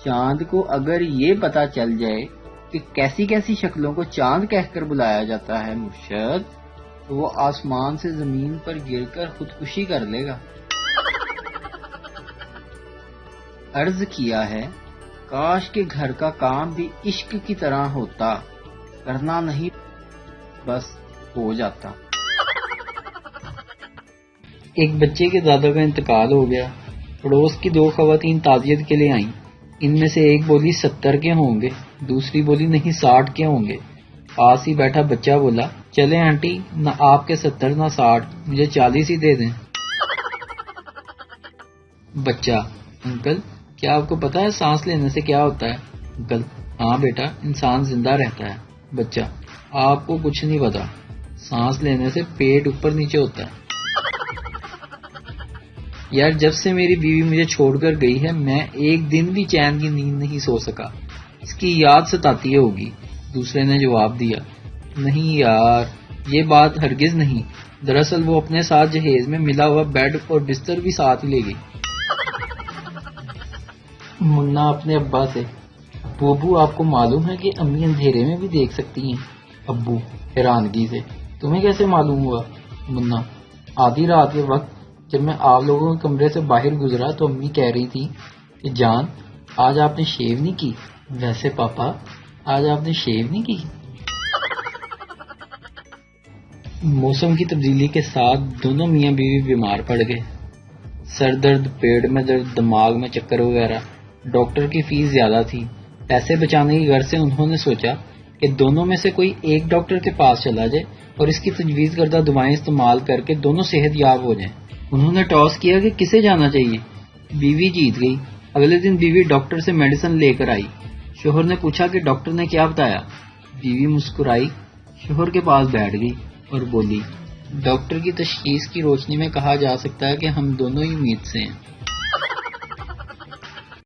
چاند کو اگر یہ پتا چل جائے کہ کیسی کیسی شکلوں کو چاند کہہ کر بلایا جاتا ہے مرشد، تو وہ آسمان سے زمین پر گر کر خودکشی کر لے گا۔ عرض کیا ہے کاش کہ گھر کا کام بھی عشق کی طرح ہوتا، کرنا نہیں بس ہو جاتا۔ ایک بچے کے دادا کا انتقال ہو گیا۔ پڑوس کی 2 خواتین تعزیت کے لیے آئیں۔ ان میں سے ایک بولی 70 کے ہوں گے، دوسری بولی نہیں 60 کے ہوں گے۔ پاس ہی بیٹھا بچہ بولا، چلیں آنٹی، نہ آپ کے 70 نہ 60، مجھے 40 ہی دے دیں۔ بچہ، انکل کیا آپ کو پتا ہے سانس لینے سے کیا ہوتا ہے؟ انکل، ہاں بیٹا، انسان زندہ رہتا ہے۔ بچہ، آپ کو کچھ نہیں پتا، سانس لینے سے پیٹ اوپر نیچے ہوتا ہے۔ یار جب سے میری بیوی مجھے چھوڑ کر گئی ہے میں ایک دن بھی چین کی نیند نہیں سو سکا، اس کی یاد ستاتی ہوگی۔ دوسرے نے جواب دیا، نہیں یار یہ بات ہرگز نہیں، دراصل وہ اپنے ساتھ جہیز میں ملا ہوا بیڈ اور بستر بھی ساتھ لے گئی۔ منا اپنے ابا سے، ابو آپ کو معلوم ہے کہ امی اندھیرے میں بھی دیکھ سکتی ہیں؟ ابو حیرانگی سے، تمہیں کیسے معلوم ہوا؟ منا، آدھی رات کے وقت جب میں آپ لوگوں کے کمرے سے باہر گزرا تو امی کہہ رہی تھی کہ جان آج آپ نے شیو نہیں کی۔ ویسے پاپا آج آپ نے شیو نہیں کی؟ موسم کی تبدیلی کے ساتھ دونوں میاں بیوی بیمار پڑ گئے۔ سر درد، پیٹ میں درد، دماغ میں چکر وغیرہ۔ ڈاکٹر کی فیس زیادہ تھی۔ پیسے بچانے کی غرض سے انہوں نے سوچا کہ دونوں میں سے کوئی ایک ڈاکٹر کے پاس چلا جائے اور اس کی تجویز کردہ دوائیں استعمال کر کے دونوں صحت یاب ہو جائیں۔ انہوں نے ٹاس کیا کہ کسے جانا چاہیے۔ بیوی جیت گئی۔ اگلے دن بیوی ڈاکٹر سے میڈیسن لے کر آئی۔ شوہر نے پوچھا کہ ڈاکٹر نے کیا بتایا؟ بیوی مسکرائی، شوہر کے پاس بیٹھ گئی اور بولی، ڈاکٹر کی تشخیص کی روشنی میں کہا جا سکتا ہے کہ ہم دونوں ہی امید سے ہیں۔